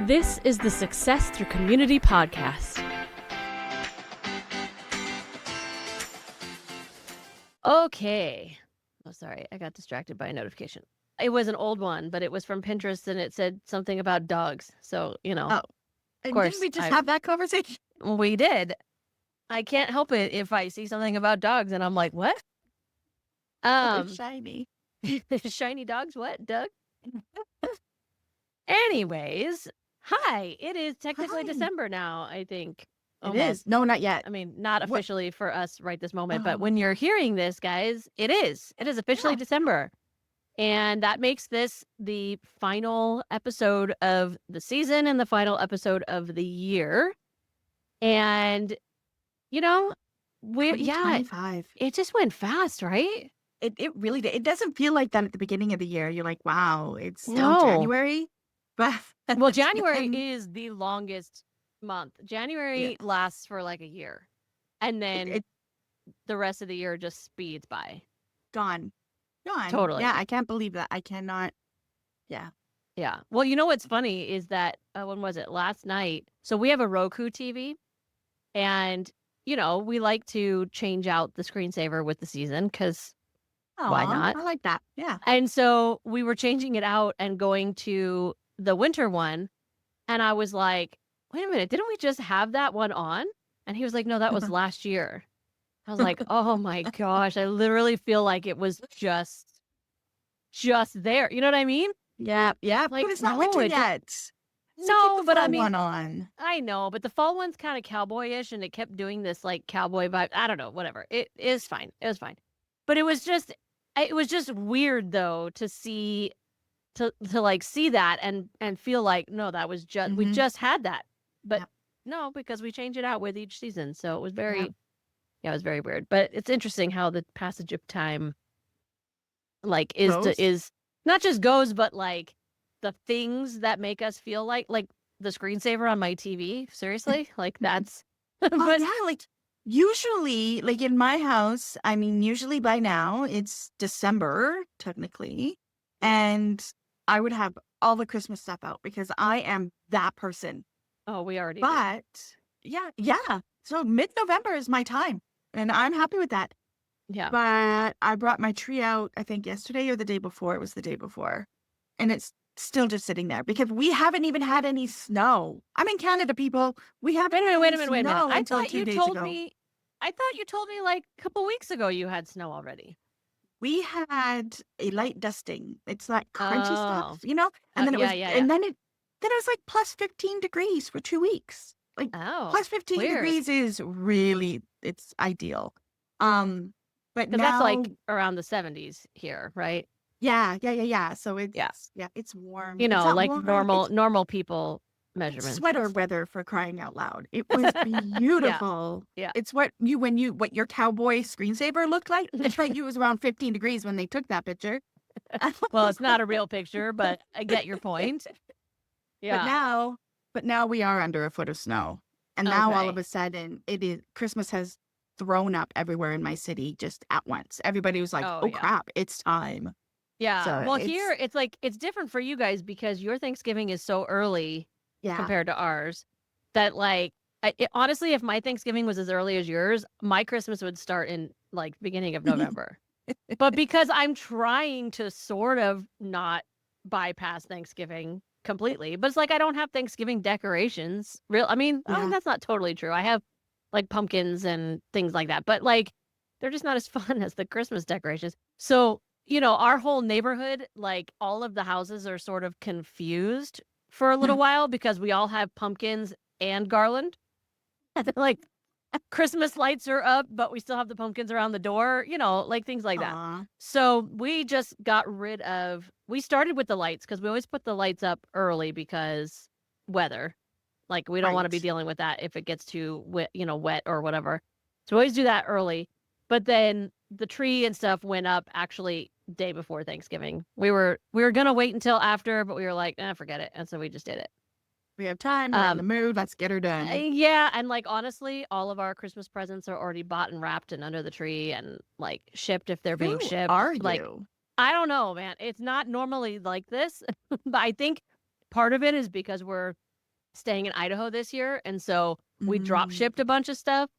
This is the Success Through Community podcast. Okay. Oh, sorry. I got distracted by a notification. It was an old one, but it was from Pinterest and it said something about dogs. So, Oh, of and course, didn't we just have that conversation? we did. I can't help it if I see something about dogs and I'm like, what? Shiny. Shiny dogs, what, Doug? Anyways, hi. It is technically Hi. December now, I think. It Almost. is. No, not yet. I mean, not What? officially for us right this moment, but Oh, when you're hearing this, guys, it is. It is officially yeah. December. And that makes this the final episode of the season and the final episode of the year. And, yeah, 2025. it just went fast, right? It really did. It doesn't feel like that at the beginning of the year. You're like, wow, it's still No. January. But Well, January is the longest month. January Yeah. lasts for like a year. And then it the rest of the year just speeds by. gone. Totally. Yeah, I can't believe that. I cannot. Yeah. Yeah. Well, you know what's funny is that, when was it? Last night. So we have a Roku TV and, we like to change out the screensaver with the season because why Aw, not? I like that. Yeah. And so we were changing it out and going to the winter one. And I was like, wait a minute, didn't we just have that one on? And he was like, no, that was last year. I was like, oh my gosh, I literally feel like it was just there. You know what I mean? Yeah. Yeah. Like, but it's not no, winter it just- yet. So No, keep the but I fall mean, one on. I know, but the fall one's kind of cowboyish and it kept doing this like cowboy vibe. I don't know, whatever. It is fine. It was fine. But it was just weird though to see to like see that and feel like, no, that was just we Mhm. just had that. But Yep. no, because we change it out with each season. So it was very Yep. yeah, it was very weird. But it's interesting how the passage of time like Goes? is not just goes, but like the things that make us feel like the screensaver on my TV. Seriously? Like that's Oh, but yeah, like, usually, like, in my house, I mean, usually by now, it's December, technically, and I would have all the Christmas stuff out because I am that person. oh, we already did. But, yeah, so mid-November is my time, and I'm happy with that. Yeah. But I brought my tree out, I think yesterday or the day before. It was the day before, and it's still just sitting there because we haven't even had any snow. I'm in Canada, people. We haven't had Wait a any minute. snow I until thought 2 you days told ago. me like a couple weeks ago you had snow already. We had a light dusting. It's that crunchy Oh. stuff, and then it was, yeah. and then it was like plus 15 degrees for 2 weeks. Like Oh. plus 15 weird. degrees is really, it's ideal. But Because now, that's like around the 70s here, right? yeah. So it's, Yeah. it's warm. You It's know, not like warm. normal people It's measurements. sweater weather, for crying out loud. It was beautiful. Yeah. It's what your cowboy screensaver looked like. It's like it was around 15 degrees when they took that picture. Well, it's not a real picture, but I get your point. Yeah. But now we are under a foot of snow. And now all of Okay. a sudden Christmas has thrown up everywhere in my city just at once. Everybody was like, Oh, oh yeah. crap, it's time. Yeah. So Well, here it's like it's different for you guys because your Thanksgiving is so early Yeah. compared to ours that like honestly, if my Thanksgiving was as early as yours, my Christmas would start in like beginning of November. But because I'm trying to sort of not bypass Thanksgiving completely, but it's like I don't have Thanksgiving decorations. Yeah. That's not totally true. I have like pumpkins and things like that, but like they're just not as fun as the Christmas decorations. So, our whole neighborhood, like all of the houses are sort of confused for a little while because we all have pumpkins and garland. And like Christmas lights are up, but we still have the pumpkins around the door, like things like that. Aw. So we just we started with the lights because we always put the lights up early because weather. Like we don't want to be Right. dealing with that if it gets too wet or whatever. So we always do that early. But then the tree and stuff went up actually day before Thanksgiving. We were gonna wait until after, but we were like, forget it. And so we just did it. We have time. We're in the mood. Let's get her done. Yeah, and like honestly, all of our Christmas presents are already bought and wrapped and under the tree and like shipped if they're being Who shipped. are Like you? I don't know, man. It's not normally like this, but I think part of it is because we're staying in Idaho this year, and so we drop Mm, shipped a bunch of stuff,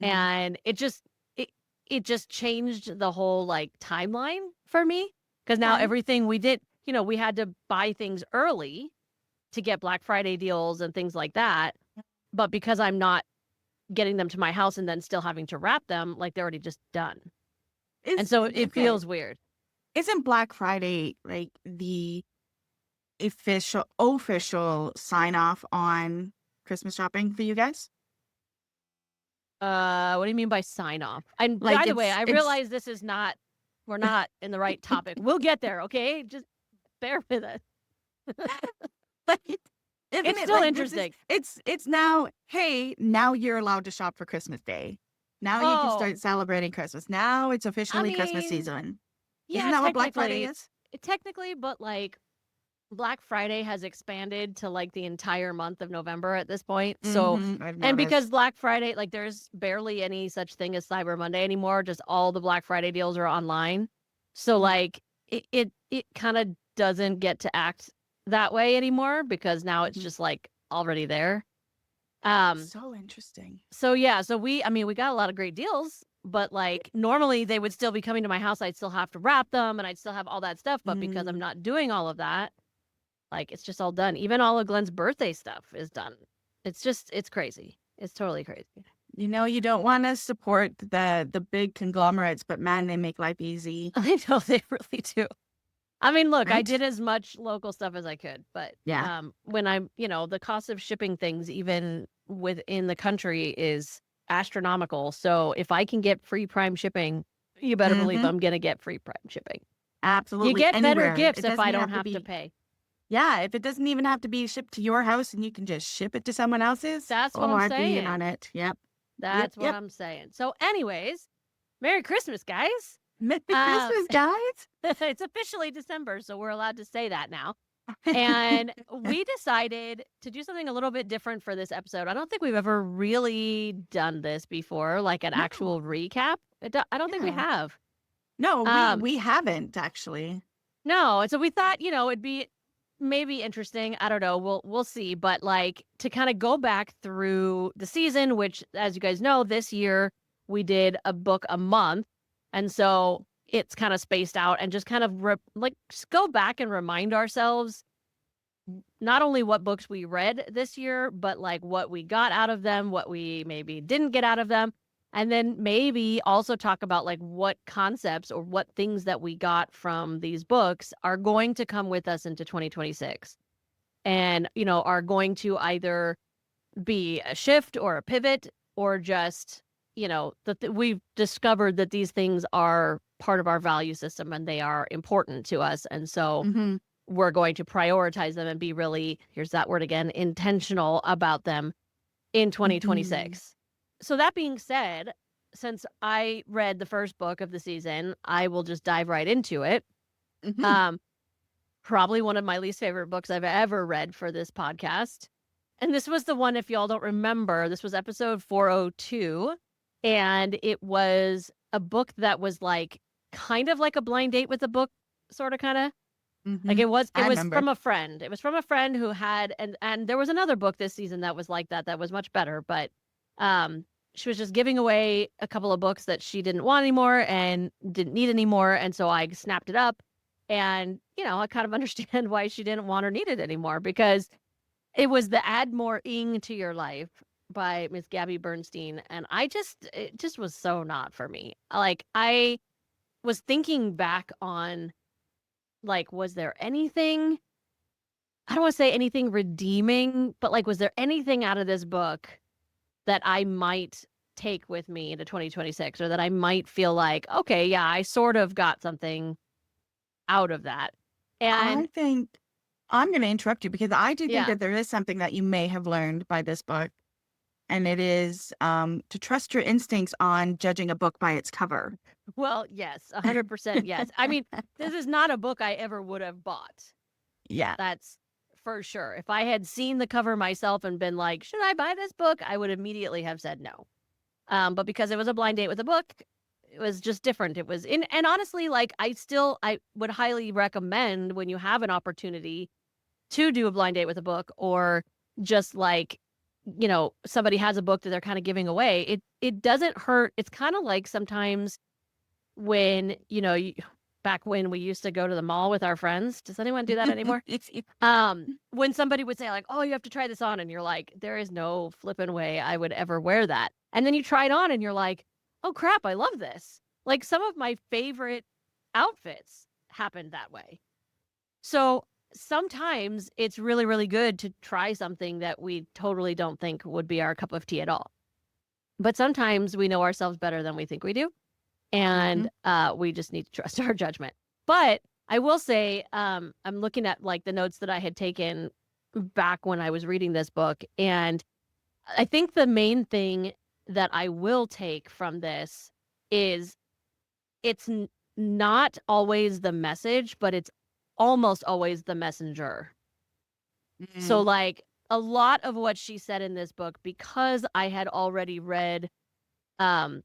mhm. and it it just changed the whole, like, timeline for me because now Okay. everything we did, we had to buy things early to get Black Friday deals and things like that, but because I'm not getting them to my house and then still having to wrap them, like, they're already just done, and Is so it okay. feels weird. Isn't Black Friday like the official sign off on Christmas shopping for you guys? What do you mean by sign off? And by Like the way, I it's realize this is not we're not in the right topic. We'll get there, okay? Just bear with us. like isn't It's it still like this is interesting. it's now, hey, now you're allowed to shop for Christmas Day. Now you can Oh, start celebrating Christmas. Now it's I officially Christmas mean, season. Isn't yeah, that what Black Friday is? technically, but like Black Friday has expanded to like the entire month of November at this point. So, I've and because noticed. Black Friday, like there's barely any such thing as Cyber Monday anymore, just all the Black Friday deals are online. So Yeah. like it kind of doesn't get to act that way anymore because now it's Mhm. just like already there. Um So interesting. so yeah, so we got a lot of great deals, but like normally they would still be coming to my house. I'd still have to wrap them and I'd still have all that stuff, but because I'm Mm. not doing all of that, like, it's just all done. Even all of Glenn's birthday stuff is done. It's crazy. It's totally crazy. You know, you don't want to support the big conglomerates, but man, they make life easy, I know they really do. I mean, look, I right? did as much local stuff as I could, but Yeah. when the cost of shipping things even within the country is astronomical. So if I can get free Prime shipping, you better believe Hmm. I'm gonna get free Prime shipping. You Absolutely. get better Anywhere. gifts It if doesn't I even don't have to have to be, pay. yeah, if it doesn't even have to be shipped to your house and you can just ship it to someone else's. That's what Oh, I'm I'd be in on saying. it. Yep. Yep. That's what Yep. I'm saying. So, anyways, Merry Christmas, guys. Merry Um, Christmas, guys. it's officially December, so we're allowed to say that now. And we decided to do something a little bit different for this episode. I don't think we've ever really done this before, like an No. actual recap. I don't think we Yeah. have. No, we Um, we haven't actually. no, and so we thought, it'd be maybe interesting. I don't know. We'll see. But like to kind of go back through the season, which, as you guys know, this year we did a book a month, and so it's kind of spaced out, and just kind of like just go back and remind ourselves not only what books we read this year, but like what we got out of them, what we maybe didn't get out of them. And then maybe also talk about like what concepts or what things that we got from these books are going to come with us into 2026 and, are going to either be a shift or a pivot or just, that we've discovered that these things are part of our value system and they are important to us. And so, Hmm. we're going to prioritize them and be really, here's that word again, intentional about them in Hmm. 2026. So that being said, since I read the first book of the season, I will just dive right into it. Hmm. Um, Probably one of my least favorite books I've ever read for this podcast. And this was the one, if y'all don't remember, this was episode 402. And it was a book that was like kind of like a blind date with a book, sort of kind of. Like Hmm. it I was remember. from a friend. It was from a friend who had and there was another book this season that was like that, that was much better, but, um, she was just giving away a couple of books that she didn't want anymore and didn't need anymore, and so I snapped it up, and, I kind of understand why she didn't want or need it anymore because it was the Add More Ing to Your Life by Miss Gabby Bernstein, and it just was so not for me. Like, I was thinking back on, like, was there anything I don't wanna say anything redeeming, but, like, was there anything out of this book that I might take with me into 2026 or that I might feel like, "Okay, yeah, I sort of got something out of that." And I think I'm going to interrupt you because I do think yeah. that there is something that you may have learned by this book, and it is to trust your instincts on judging a book by its cover. Well, yes, 100% yes. I mean, this is not a book I ever would have bought. Yeah. That's for sure. If I had seen the cover myself and been like, "Should I buy this book?" I would immediately have said no. But because it was a blind date with a book, it was just different. It was in and honestly, like I would highly recommend when you have an opportunity to do a blind date with a book or just like, somebody has a book that they're kind of giving away. It doesn't hurt. It's kind of like sometimes when, back when we used to go to the mall with our friends. Does anyone do that anymore? When somebody would say like, "Oh, you have to try this on," and you're like, "There is no flipping way I would ever wear that." And then you try it on and you're like, "Oh crap, I love this." Like some of my favorite outfits happened that way. So sometimes it's really, really good to try something that we totally don't think would be our cup of tea at all. But sometimes we know ourselves better than we think we do. And Mhm. we just need to trust our judgment. But I will say, I'm looking at like the notes that I had taken back when I was reading this book. And I think the main thing that I will take from this is it's not always the message, but it's almost always the messenger. So, Mm. like, a lot of what she said in this book, because I had already read, um,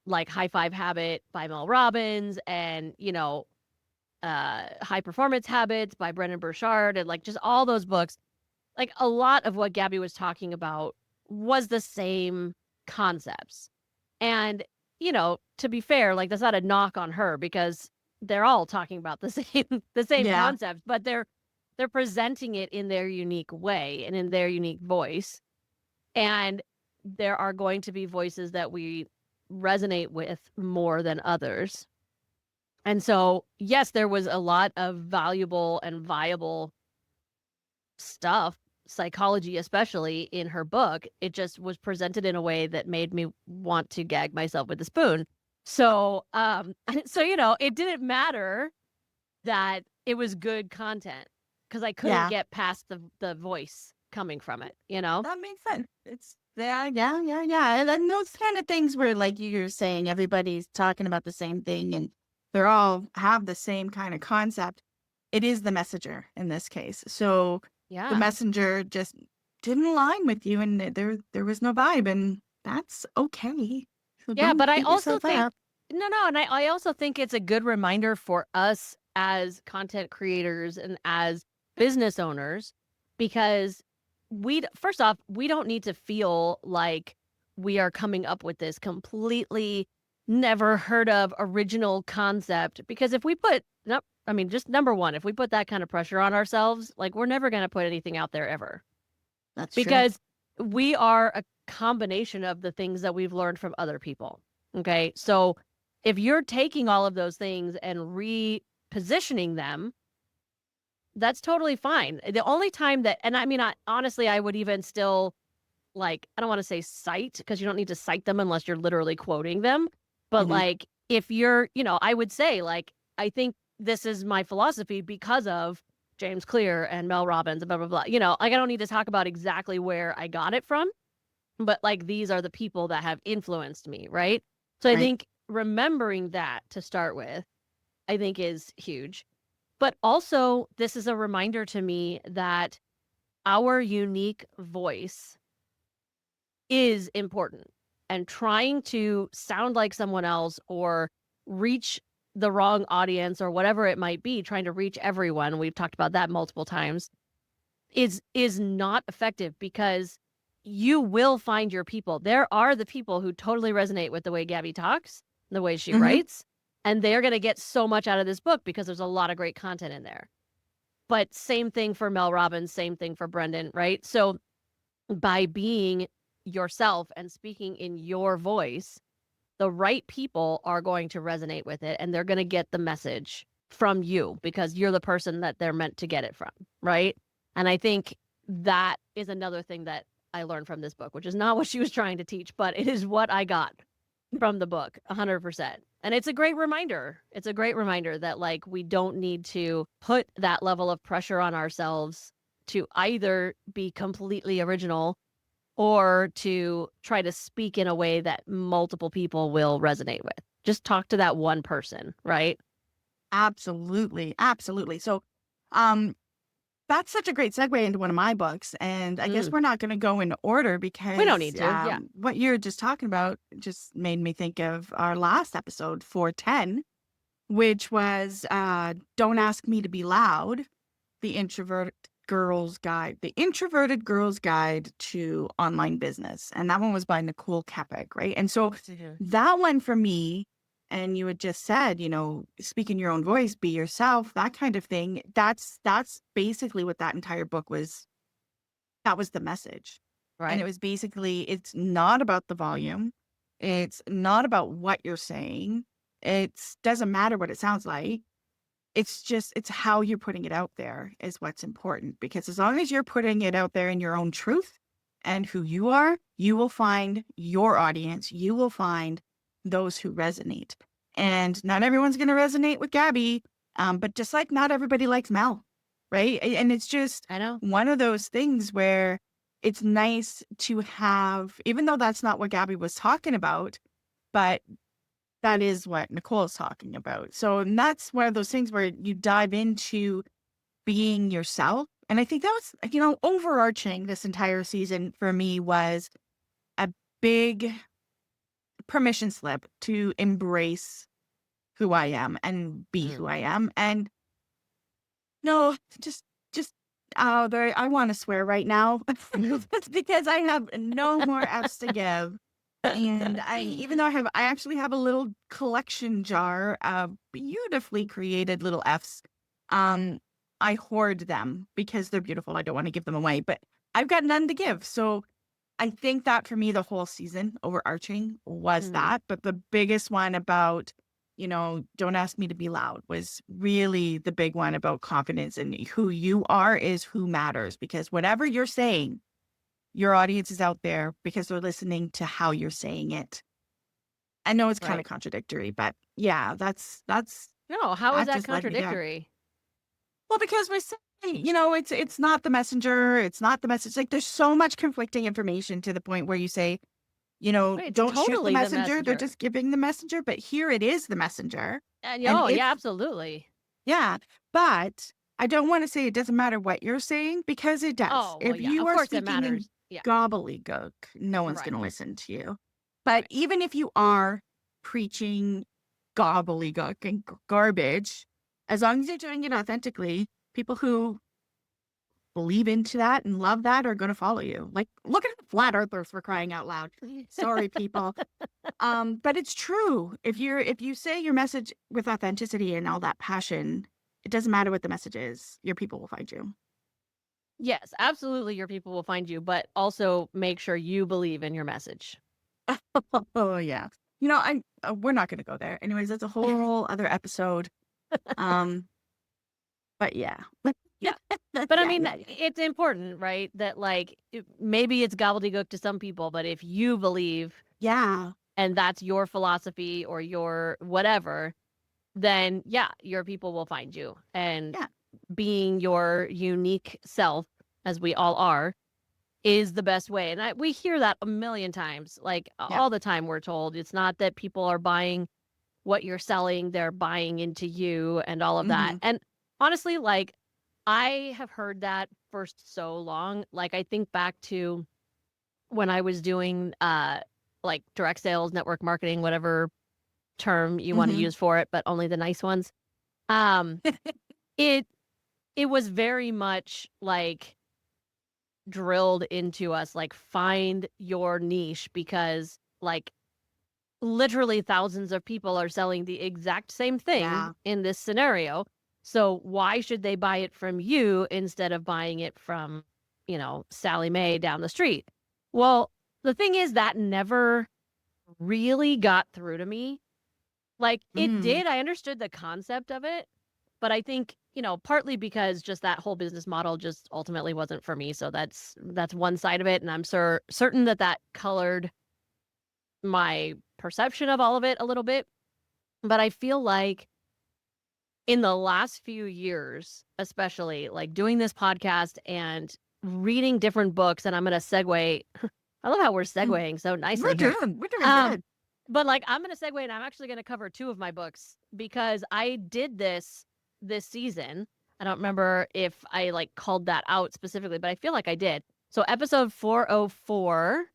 like High Five Habit by Mel Robbins and, High Performance Habits by Brennan Burchard and like just all those books, like a lot of what Gabby was talking about was the same concepts. And, to be fair, like that's not a knock on her because they're all talking about the same the same Yeah. concepts, but they're presenting it in their unique way and in their unique voice. And there are going to be voices that we resonate with more than others. And so, yes, there was a lot of valuable and viable stuff, psychology especially, in her book. It just was presented in a way that made me want to gag myself with a spoon. So, so it didn't matter that it was good content because I couldn't Yeah. get past the voice coming from it, you know? That makes sense. It's yeah, yeah, yeah, yeah. And then those kind of things where, like you're saying, everybody's talking about the same thing and they're all have the same kind of concept. It is the messenger in this case. So the Yeah. messenger just didn't align with you, and there was no vibe, and that's okay. So Yeah, don't but I beat also yourself think up. no, and I also think it's a good reminder for us as content creators and as business owners because first off, we don't need to feel like we are coming up with this completely never heard of original concept because if we put no, I mean just number 1, if we put that kind of pressure on ourselves, like we're never going to put anything out there ever That's true. because we are a combination of the things that we've learned from other people. Okay. So if you're taking all of those things and repositioning them, that's totally fine. The only time that, and I mean, honestly, I would even still like, I don't want to say cite because you don't need to cite them unless you're literally quoting them. But Hmm. like, if you're, I would say, like, I think this is my philosophy because of James Clear and Mel Robbins and blah, blah, blah. Like, I don't need to talk about exactly where I got it from, but like, these are the people that have influenced me. Right. So I Right. think remembering that to start with, I think is huge. But also, this is a reminder to me that our unique voice is important and trying to sound like someone else or reach the wrong audience or whatever it might be, trying to reach everyone, we've talked about that multiple times, is not effective because you will find your people. There are the people who totally resonate with the way Gabby talks, the way she Hmm. writes, and they're going to get so much out of this book because there's a lot of great content in there. But same thing for Mel Robbins, same thing for Brendan, right? So by being yourself and speaking in your voice, the right people are going to resonate with it and they're going to get the message from you because you're the person that they're meant to get it from, right? And I think that is another thing that I learned from this book, which is not what she was trying to teach, but it is what I got from the book 100%. And it's a great reminder. It's a great reminder that like we don't need to put that level of pressure on ourselves to either be completely original or to try to speak in a way that multiple people will resonate with. Just talk to that one person, right? Absolutely. Absolutely. So, um, that's such a great segue into one of my books, and I guess Mm. we're not gonna go in order We don't because, need to. Yeah. what you're just talking about just made me think of our last episode, 410, which was, "Don't Ask Me to Be Loud: The Introvert Girl's Guide, The Introverted Girl's Guide to Online Business. And that one was by Nicole Kepik, right? And so Mhm. that one for me, and you had just said, speak in your own voice, be yourself, that kind of thing. That's basically what that entire book was. That was the message. And it Right. was basically, it's not about the volume. It's not about what you're saying. It doesn't matter what it sounds like. It's how you're putting it out there is what's important, because as long as you're putting it out there in your own truth and who you are, you will find your audience. You will find those who resonate. And not everyone's going to resonate with Gabby, but just like not everybody likes Mel, right? And it's just I know. one of those things where it's nice to have, even though that's not what Gabby was talking about, but that is what Nicole's talking about. So and that's one of those things where you dive into being yourself. And I think that was, overarching this entire season for me was a big permission slip to embrace who I am and be Mm. who I am. And no, just there I want to swear right now. It's because I have no more F's to give. And even though I actually have a little collection jar of beautifully created little Fs. Um, I hoard them because they're beautiful. I don't want to give them away, but I've got none to give. So I think that for me, the whole season overarching was Mhm. that. But the biggest one about, don't ask me to be loud was really the big one about confidence, and who you are is who matters, because whatever you're saying, your audience is out there because they're listening to how you're saying it. I know it's kind Right. of contradictory, but yeah, No, how is that that just led me there. contradictory? Well, because we're saying, it's not the messenger, it's not the message. Like there's so much conflicting information to the point where you say, Right, it's don't shoot the totally the messenger. They're messenger. just giving the messenger, but here it is the messenger. And And oh, yeah, it's absolutely. yeah, but I don't want to say it doesn't matter what you're saying, because it does. Oh, well, If yeah, you of are course it speaking in matters. Yeah. gobbledygook, no one's Right. going to listen to you. But Right. even if you are preaching gobbledygook and garbage, as long as you're doing it authentically, people who believe into that and love that are going to follow you. Like, look at the flat earthers, for crying out loud. Sorry, people. But it's true. If you say your message with authenticity and all that passion, it doesn't matter what the message is. Your people will find you. Yes, absolutely your people will find you, but also make sure you believe in your message. Oh yeah. I we're not going to go there. Anyways, that's a whole other episode. Um, but yeah. Yeah. Yeah, But I yeah, mean, yeah. it's important, right? That like maybe it's gobbledygook to some people, but if you believe Yeah. and that's your philosophy or your whatever, then yeah, your people will find you. And Yeah. being your unique self, as we all are, is the best way. And we hear that a million times, like Yeah. all the time. We're told it's not that people are buying what you're selling, they're buying into you and all of that. Mhm. And honestly, like I have heard that for so long. Like I think back to when I was doing like direct sales, network marketing, whatever term you want to Mhm. use for it, but only the nice ones. Um it it was very much like drilled into us, like find your niche, because like literally thousands of people are selling the exact same thing Yeah. in this scenario. So why should they buy it from you instead of buying it from, Sally Mae down the street? Well, the thing is that never really got through to me. Like it Mm. did, I understood the concept of it, but I think, partly because just that whole business model just ultimately wasn't for me. So that's one side of it, and I'm certain that that colored my perception of all of it a little bit. But I feel like in the last few years, especially like doing this podcast and reading different books, and I'm going to segue. I love how we're Mm. segueing so We're nicely here. doing we're doing Um, good. but like I'm going to segue, and I'm actually going to cover two of my books because I did this season. I don't remember if I like called that out specifically, but I feel like I did. So episode 404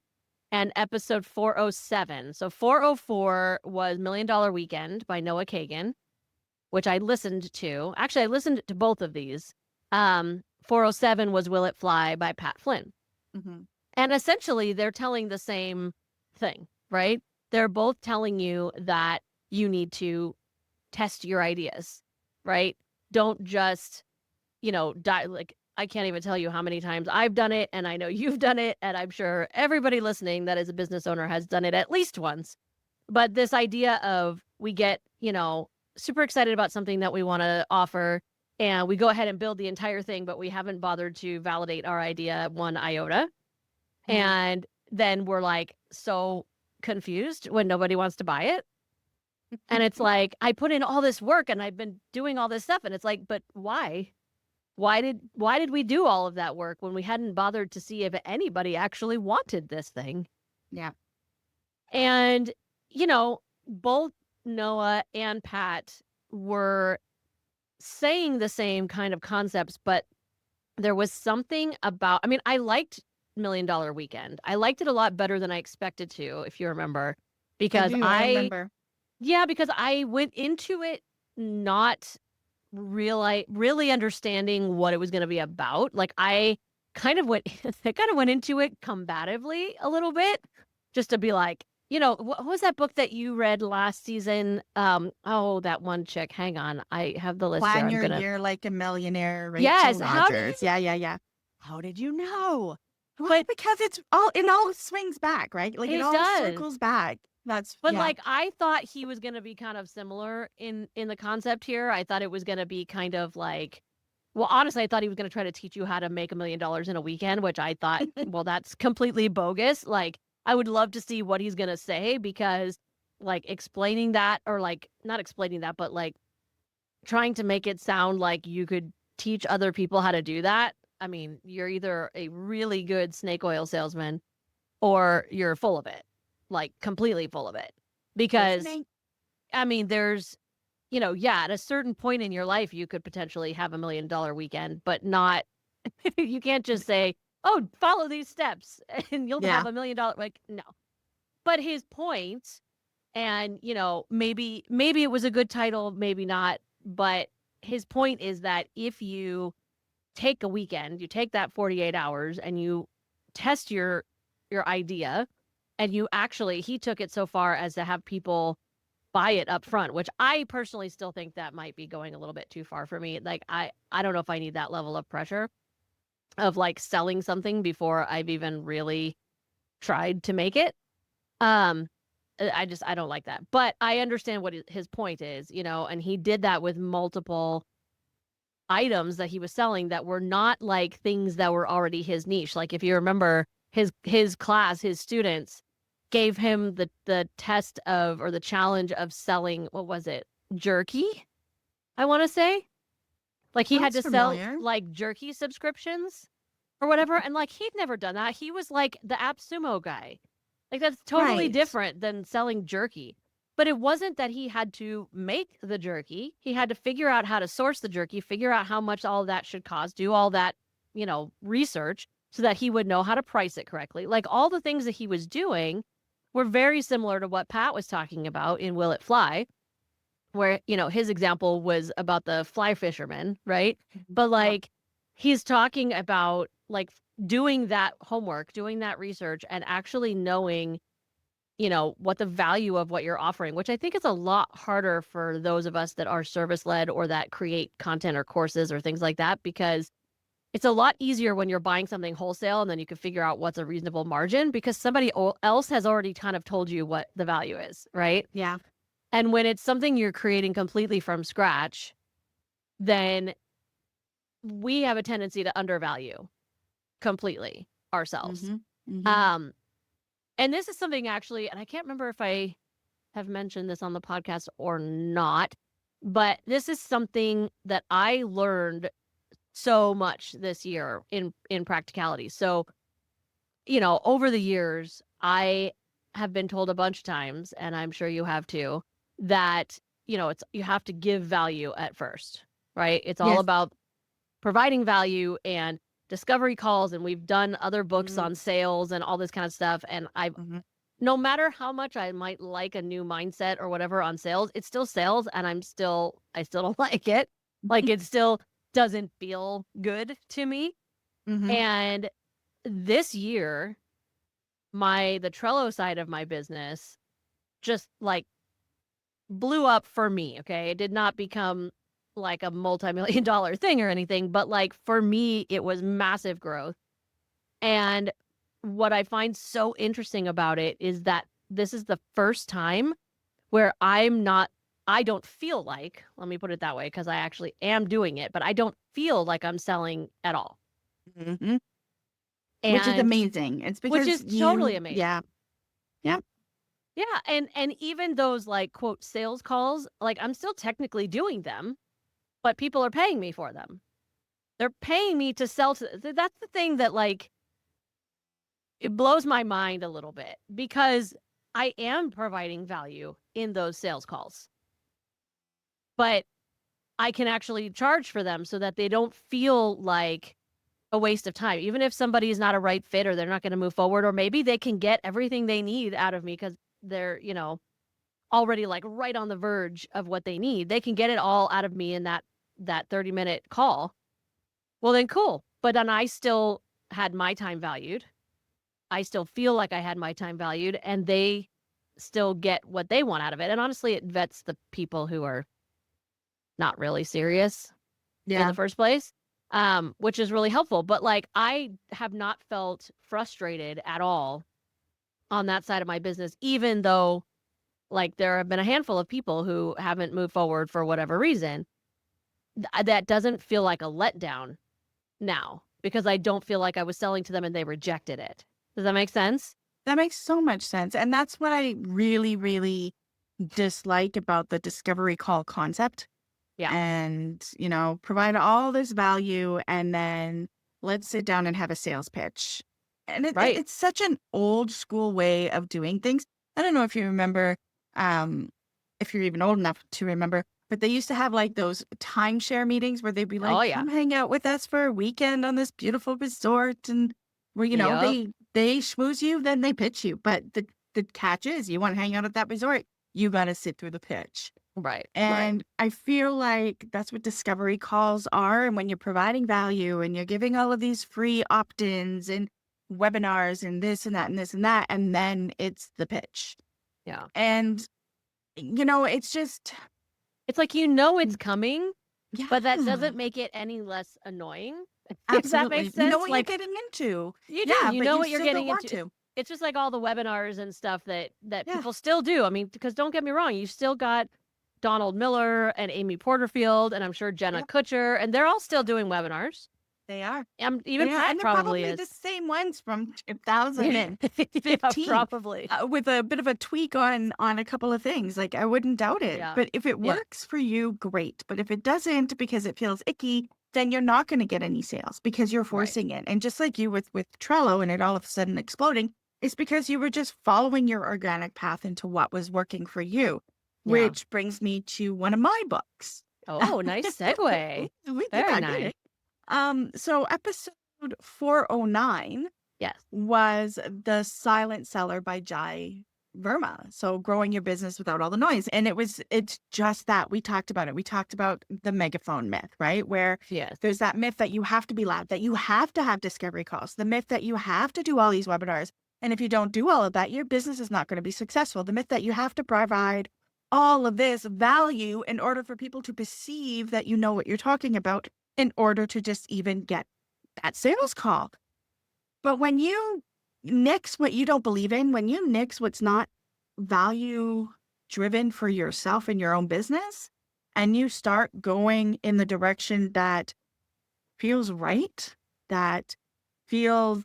and episode 407. So 404 was Million Dollar Weekend by Noah Kagan, which I listened to. Actually, I listened to both of these. 407 was Will It Fly by Pat Flynn. Mhm. And essentially, they're telling the same thing, right? They're both telling you that you need to test your ideas, right? Don't just, like, I can't even tell you how many times I've done it, and I know you've done it, and I'm sure everybody listening that is a business owner has done it at least once. But this idea of we get, super excited about something that we want to offer, and we go ahead and build the entire thing, but we haven't bothered to validate our idea one iota. Mhm. And then we're like so confused when nobody wants to buy it. And it's like, I put in all this work and I've been doing all this stuff. And it's like, but why? Why did we do all of that work when we hadn't bothered to see if anybody actually wanted this thing? Yeah. And, both Noah and Pat were saying the same kind of concepts, but there was something about, I mean, I liked $1 Million Weekend. I liked it a lot better than I expected to, if you remember, I because do, I remember. because I went into it not really understanding what it was gonna be about. Like, I kind of went I kind of went into it combatively a little bit, just to be like, what was that book that you read last season? Oh, that one chick. Hang on. I have the list here. Plan I'm Your gonna Year Like a Millionaire, Rachel Yes, Rogers. Yeah, yeah, yeah. how did you know? Well, But because it all swings back, right? Like, it it all does. circles back. That's But, yeah. like, I thought he was gonna be kind of similar in the concept here. I thought it was gonna be kind of like, well, honestly, I thought he was gonna try to teach you how to make $1 million in a weekend, which I thought, well, that's completely bogus. Like, I would love to see what he's gonna say because, like, explaining that or, like, not explaining that, but, like, trying to make it sound like you could teach other people how to do that. I mean, you're either a really good snake oil salesman or you're full of it, like, completely full of it. Because, Listening. I mean, there's, yeah, at a certain point in your life, you could potentially have $1 Million Weekend, but not, you can't just say, oh, follow these steps and you'll have Yeah. $1 million. Like, no. But his point, and, maybe it was a good title, maybe not, but his point is that if you take a weekend, you take that 48 hours and you test your idea and you actually he took it so far as to have people buy it up front, which I personally still think that might be going a little bit too far for me. Like I don't know if I need that level of pressure of like selling something before I've even really tried to make it. Um I don't like that. But I understand what his point is, and he did that with multiple items that he was selling that were not like things that were already his niche. Like if you remember his class, his students gave him the test of or the challenge of selling, what was it? Jerky, I want to say. Like he had Sounds to sell familiar. like jerky subscriptions or whatever, and like he'd never done that. He was like the AppSumo guy. Like that's totally Right. different than selling jerky. But it wasn't that he had to make the jerky. He had to figure out how to source the jerky, figure out how much all of that should cost, do all that, research so that he would know how to price it correctly. Like all the things that he was doing were very similar to what Pat was talking about in Will It Fly, where, his example was about the fly fisherman, right? Mhm. But Yep. like he's talking about like doing that homework, doing that research and actually knowing, what the value of what you're offering, which I think is a lot harder for those of us that are service led or that create content or courses or things like that, because it's a lot easier when you're buying something wholesale and then you can figure out what's a reasonable margin because somebody else has already kind of told you what the value is, right? Yeah. And when it's something you're creating completely from scratch, then we have a tendency to undervalue completely ourselves. Mhm. Mhm. Um, and this is something actually, and I can't remember if I have mentioned this on the podcast or not, but this is something that I learned so much this year in practicality. So, over the years, I have been told a bunch of times, and I'm sure you have too, that, it's you have to give value at first, right? It's all Yes. about providing value and discovery calls, and we've done other books Mm, on sales and all this kind of stuff, and mhm. no matter how much I might like a new mindset or whatever on sales, it's still sales and I still don't like it. Like it's still doesn't feel good to me. Mhm. And this year, the Trello side of my business just like blew up for me. Okay. It did not become like a multi-million dollar thing or anything, but like for me, it was massive growth. And what I find so interesting about it is that this is the first time where I don't feel like, let me put it that way, because I actually am doing it, but I don't feel like I'm selling at all. Mhm. Which is And amazing. It's which because is totally you amazing. yeah. Yep. Yeah, and even those like quote sales calls, like I'm still technically doing them, but people are paying me for them. They're paying me to sell to that's the thing that like it blows my mind a little bit because I am providing value in those sales calls. But I can actually charge for them so that they don't feel like a waste of time. Even if somebody is not a right fit or they're not gonna move forward, or maybe they can get everything they need out of me because 'cause they're, already, like, right on the verge of what they need. They can get it all out of me in that 30-minute call. Well, then cool. But then I still had my time valued. I still feel like I had my time valued, and they still get what they want out of it. And honestly, it vets the people who are not really serious in the Yeah. first place, which is really helpful. But like, I have not felt frustrated at all on that side of my business, even though like there have been a handful of people who haven't moved forward for whatever reason. That doesn't feel like a letdown now because I don't feel like I was selling to them and they rejected it. Does that make sense? That makes so much sense. And that's what I really, really dislike about the discovery call concept. Yeah. And, provide all this value and then let's sit down and have a sales pitch. And Right. it's such an old school way of doing things. I don't know if you remember, um, if you're even old enough to remember, but they used to have like those timeshare meetings where they'd be Oh like, yeah. come hang out with us for a weekend on this beautiful resort. And where, Yep. they schmooze you, then they pitch you. But the catch is you want to hang out at that resort, you got to sit through the pitch. Right. Right. And I feel like that's what discovery calls are. And when you're providing value and you're giving all of these free opt ins and webinars and this and that and this and that, and then it's the pitch. Yeah. And, it's just, It's like it's coming, but that yeah, doesn't make it any less annoying. If that makes absolutely. You know sense? what you're Like getting into. you do, Yeah, you but know you what you're still don't getting want into. to. It's just like all the webinars and stuff that Yeah, people still do. I mean, because don't get me wrong, you still got Donald Miller and Amy Porterfield, and I'm sure Jenna yeah, Kutcher, and they're all still doing webinars. they are. Even They are. Pat And they're probably probably the is. same ones from Yeah, 2015. probably. With a bit of a tweak on a couple of things. Like, I wouldn't doubt it. Yeah. But if it Yeah. works for you, great. But if it doesn't because it feels icky, then you're not going to get any sales because you're Right. forcing it. And just like you with Trello and it all of a sudden exploding, it's because you were just following your organic path into what was working for you, Yeah. which brings me to one of my books. Oh, nice segue. We did Very that, did nice. it? So episode 409 Yes. was The Silent Seller by Jai Verma. So growing your business without all the noise. And it's just that. We talked about it. We talked about the megaphone myth, right? Where Yes. there's that myth that you have to be loud, that you have to have discovery calls, the myth that you have to do all these webinars. And if you don't do all of that, your business is not going to be successful. The myth that you have to provide all of this value in order for people to perceive that you know what you're talking about in order to just even get that sales call. But when you nix what you don't believe in, when you nix what's not value driven for yourself and your own business, and you start going in the direction that feels right, that feels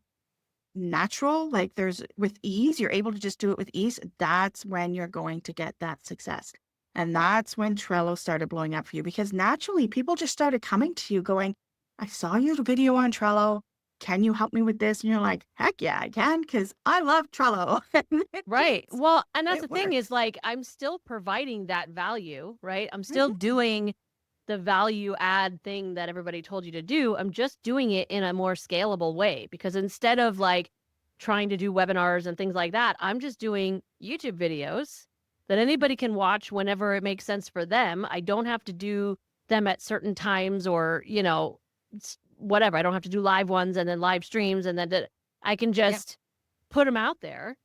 natural, like there's with ease, you're able to just do it with ease, that's when you're going to get that success. And that's when Trello started blowing up for you because naturally people just started coming to you going, I saw your video on Trello. Can you help me with this? And you're like, heck yeah, I can because I love Trello. And Right. Well, and that's the it thing is works. like I'm still providing that value, right? I'm still Mhm. doing the value add thing that everybody told you to do. I'm just doing it in a more scalable way because instead of like trying to do webinars and things like that, I'm just doing YouTube videos that anybody can watch whenever it makes sense for them. I don't have to do them at certain times or, whatever. I don't have to do live ones and then live streams and then I can Yep. just put them out there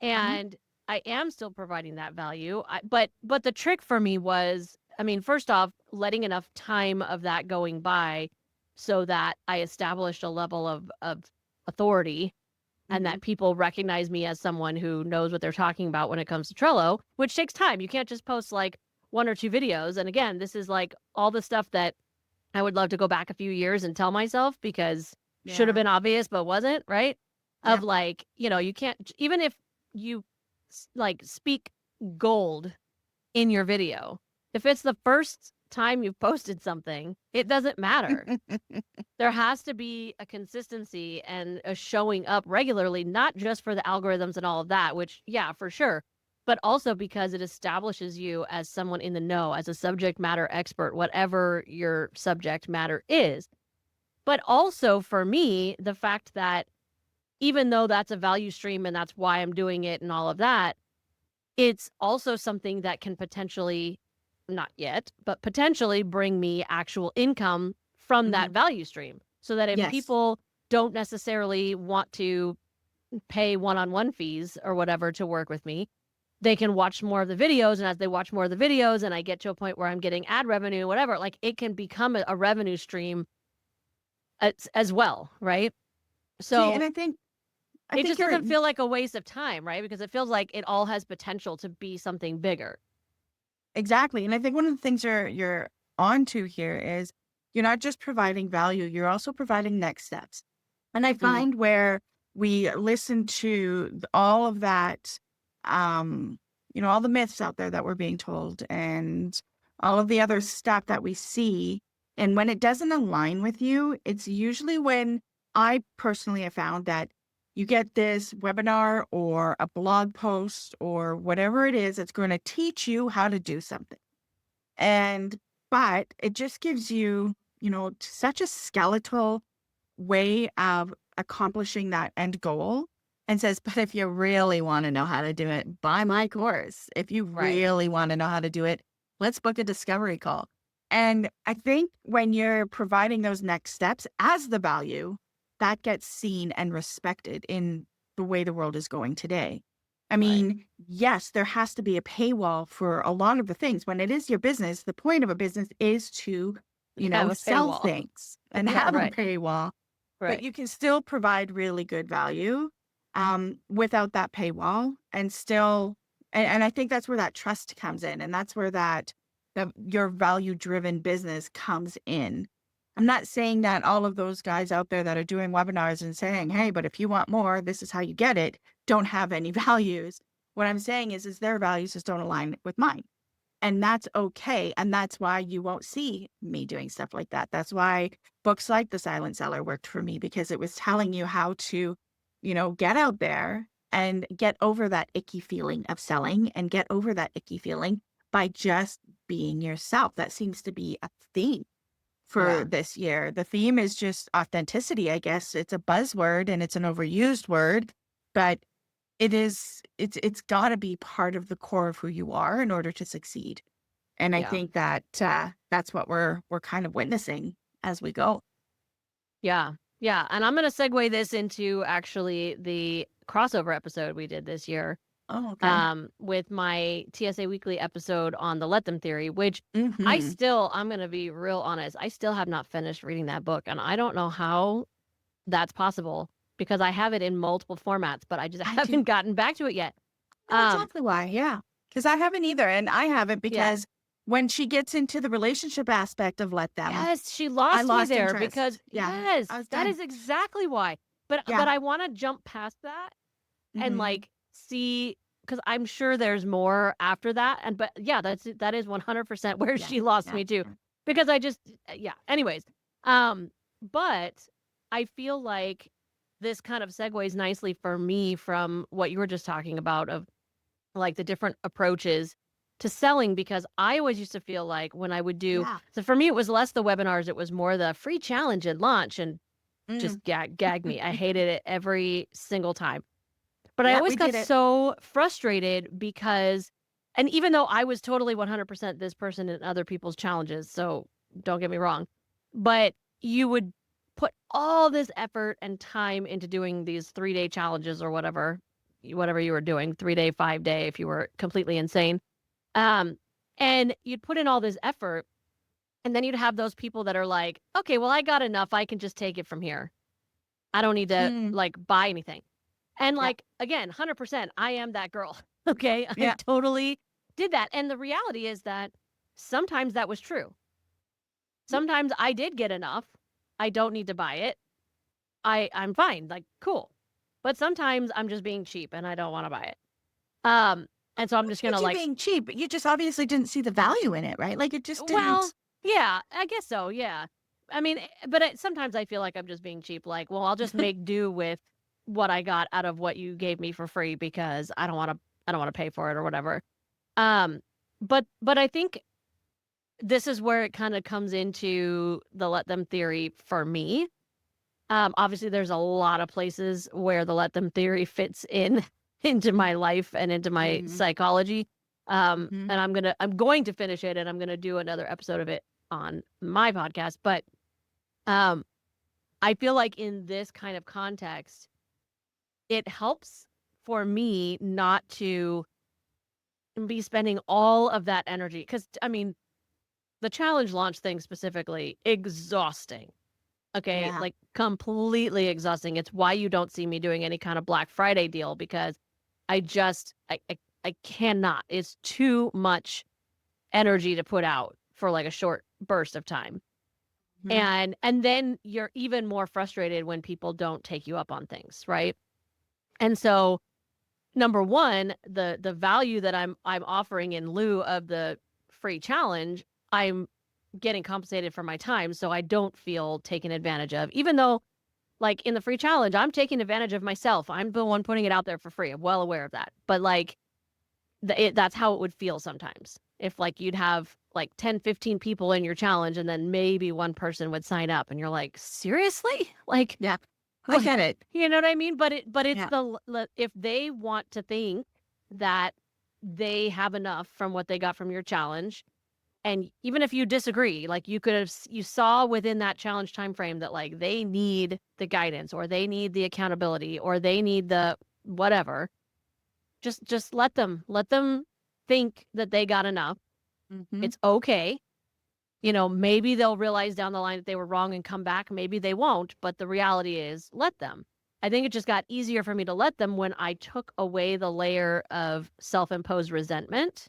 Mhm. and I am still providing that value. But the trick for me was, I mean, first off, letting enough time of that going by so that I established a level of authority and Mhm. that people recognize me as someone who knows what they're talking about when it comes to Trello, which takes time. You can't just post like 1 or 2 videos. And again, this is like all the stuff that I would love to go back a few years and tell myself because should have Yeah. been obvious but wasn't, right? Of Yep. like, you can't even if you like speak gold in your video. If it's the first time you've posted something, it doesn't matter. There has to be a consistency and a showing up regularly, not just for the algorithms and all of that, which, yeah, for sure, but also because it establishes you as someone in the know, as a subject matter expert, whatever your subject matter is. But also for me, the fact that even though that's a value stream and that's why I'm doing it and all of that, it's also something that can potentially, not yet, but potentially bring me actual income from that Mhm. value stream. So that if Yes. people don't necessarily want to pay one-on-one fees or whatever to work with me, they can watch more of the videos. And as they watch more of the videos and I get to a point where I'm getting ad revenue, whatever, like it can become a revenue stream as well, right? See, So and I it think just you're doesn't feel like a waste of time, right? Because it feels like it all has potential to be something bigger. exactly, and I think one of the things you're onto here is you're not just providing value, you're also providing next steps. And I Mm, find where we listen to all of that, um, all the myths out there that we're being told and all of the other stuff that we see. And when it doesn't align with you, it's usually when I personally have found that you get this webinar or a blog post or whatever it is that's going to teach you how to do something. And, but it just gives you, such a skeletal way of accomplishing that end goal and says, but if you really want to know how to do it, buy my course. If you right. really want to know how to do it, let's book a discovery call. And I think when you're providing those next steps as the value, that gets seen and respected in the way the world is going today. I Right. mean, yes, there has to be a paywall for a lot of the things. When it is your business, the point of a business is to, Have a sell paywall. things and Yeah, have a right. paywall, but Right. you can still provide really good value, without that paywall and still and I think that's where that trust comes in, and that's where your value-driven business comes in. I'm not saying that all of those guys out there that are doing webinars and saying, "Hey, but if you want more, this is how you get it," don't have any values. What I'm saying is their values just don't align with mine. And that's okay, and that's why you won't see me doing stuff like that. That's why books like The Silent Seller worked for me because it was telling you how to, get out there and get over that icky feeling of selling and get over that icky feeling by just being yourself. That seems to be a theme for Yeah. this year. The theme is just authenticity, I guess. It's a buzzword and it's an overused word, but it's gotta be part of the core of who you are in order to succeed. And I Yeah. think that, that's what we're kind of witnessing as we go. Yeah. Yeah. And I'm going to segue this into actually the crossover episode we did this year Oh, okay. with my TSA Weekly episode on the Let Them theory, which Mhm. I'm going to be real honest, I still have not finished reading that book. And I don't know how that's possible because I have it in multiple formats, but I just I do haven't gotten back to it yet. know Um, exactly why, yeah. Because I haven't either, and I haven't yeah. because when she gets into the relationship aspect of Let Them, Yes, she I lost me lost there because interest. Yeah, yes, I was that done. is exactly why. But Yeah. I want to jump past that and Mhm. like see because I'm sure there's more after that. And but yeah, that is 100% where Yeah, she lost yeah, me too. yeah. Because I just yeah. Anyways, um, but I feel like this kind of segues nicely for me from what you were just talking about of like the different approaches to selling because I always used to feel like when I would do Yeah. so for me it was less the webinars, it was more the free challenge and launch and Mm. just gag me. I hated it every single time. But I Yeah, always we got did it. so frustrated because and even though I was totally 100% this person in other people's challenges, so don't get me wrong. But you would put all this effort and time into doing these 3-day challenges or whatever you were doing, 3-day, 5-day if you were completely insane. Um, and you'd put in all this effort, and then you'd have those people that are like, "Okay, well, I got enough. I can just take it from here. I don't need to, Mm, like, buy anything." And, yeah. like, again, 100%, I am that girl, okay? I Yeah. totally did that, and the reality is that sometimes that was true. Sometimes I did get enough. I don't need to buy it. I'm fine, like, cool. But sometimes I'm just being cheap and I don't wanna buy it. Um, and so I'm What just do you gonna, do like, being cheap? You just obviously didn't see the value in it, right? Like it just well, didn't. yeah, I guess so, yeah. I mean, but sometimes I feel like I'm just being cheap, like, "Well, I'll just make do with what I got out of what you gave me for free because I don't wanna pay for it or whatever." Um, but I think this is where it kinda comes into the let them theory for me. Obviously, there's a lot of places where the let them theory fits in into my life and into my Mm-hmm. psychology. Mm-hmm. And I'm going to finish it, and I'm gonna do another episode of it on my podcast. But um, I feel like in this kind of context, it helps for me not to be spending all of that energy. Because I mean, the challenge launch thing specifically, exhausting. Okay, Yeah. like, completely exhausting. It's why you don't see me doing any kind of Black Friday deal because I just I cannot. It's too much energy to put out for, like, a short burst of time. Mm-hmm. And then you're even more frustrated when people don't take you up on things, right? And so, number 1, the value that I'm offering in lieu of the free challenge, I'm getting compensated for my time, so I don't feel taken advantage of, even though, like, in the free challenge, I'm taking advantage of myself. I'm the one putting it out there for free. I'm well aware of that. But, like, that's how it would feel sometimes. If, like, you'd have, like, 10, 15 people in your challenge and then maybe one person would sign up and you're like, "Seriously?" Like, Yeah. I what get it. you know what I mean? But it's Yeah. if they want to think that they have enough from what they got from your challenge, and even if you disagree, like, you saw within that challenge time frame that, like, they need the guidance or they need the accountability or they need the whatever, just let them think that they got enough. Mm-hmm. It's okay. Maybe they'll realize down the line that they were wrong and come back, maybe they won't, but the reality is, let them. I think it just got easier for me to let them when I took away the layer of self-imposed resentment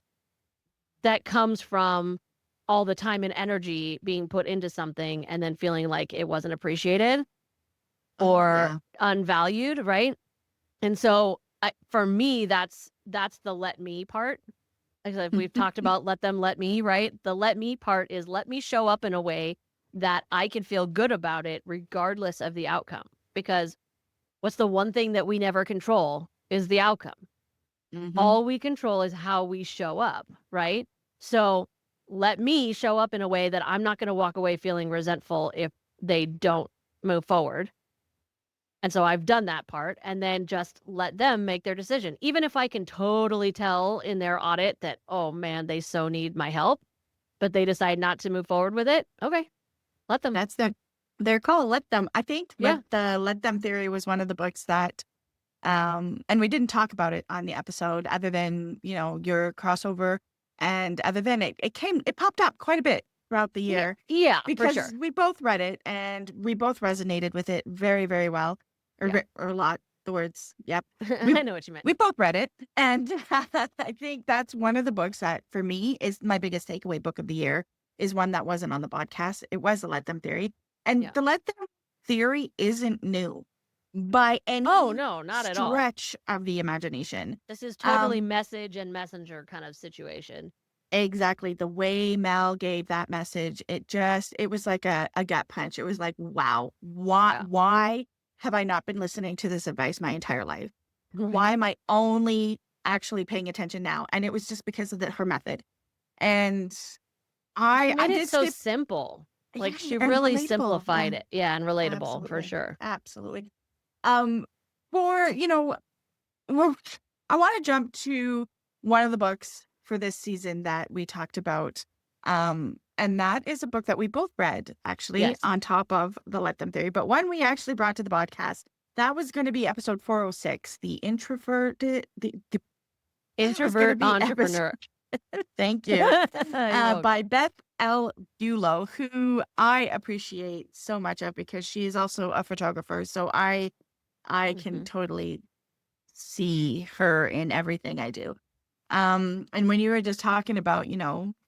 that comes from all the time and energy being put into something and then feeling like it wasn't appreciated Oh or yeah. unvalued, right? And so, for me, that's the let me part. Like we've talked about let them let me, right? The let me part is let me show up in a way that I can feel good about it regardless of the outcome. Because what's the one thing that we never control is the outcome. Mm-hmm. All we control is how we show up, right? So let me show up in a way that I'm not going to walk away feeling resentful if they don't move forward. And so I've done that part and then just let them make their decision. Even if I can totally tell in their audit that, oh man, they so need my help, but they decide not to move forward with it. Okay, let them. That's their call. Let them. I think Yeah. the let them theory was one of the books that and we didn't talk about it on the episode other than, your crossover and other than it popped up quite a bit throughout the Yeah. year Yeah, for because sure. we both read it and we both resonated with it very, very well Yeah. or a lot, the words. Yep. We I know what you meant. we both read it and I think that's one of the books that for me is my biggest takeaway book of the year is one that wasn't on the podcast. It was the Let Them Theory. And Yeah. the Let Them Theory isn't new by Oh, any no, not at all. stretch of the imagination. This is totally Um, message and messenger kind of situation. exactly the way Mel gave that message, it was like a gut punch. It was like, wow, Yeah. why have I not been listening to this advice my entire life? Why Right. am I only actually paying attention now? And it was just because of her method. And She I made it did so skip, simple. Like, yeah, she and really relatable. Yeah, simplified it. Yeah, and relatable for absolutely. sure. Absolutely. Um, for, well, I want to jump to one of the books for this season that we talked about. And that is a book that we both read, actually, Yes. on top of the Let Them Theory. But one we actually brought to the podcast, that was going to be episode 406, the introverted, that was going to Introvert be episode, entrepreneur. thank you, You're by welcome. Beth L. Bulow, who I appreciate so much of because she is also a photographer. So I can Mhm. totally see her in everything I do. And when you were just talking about,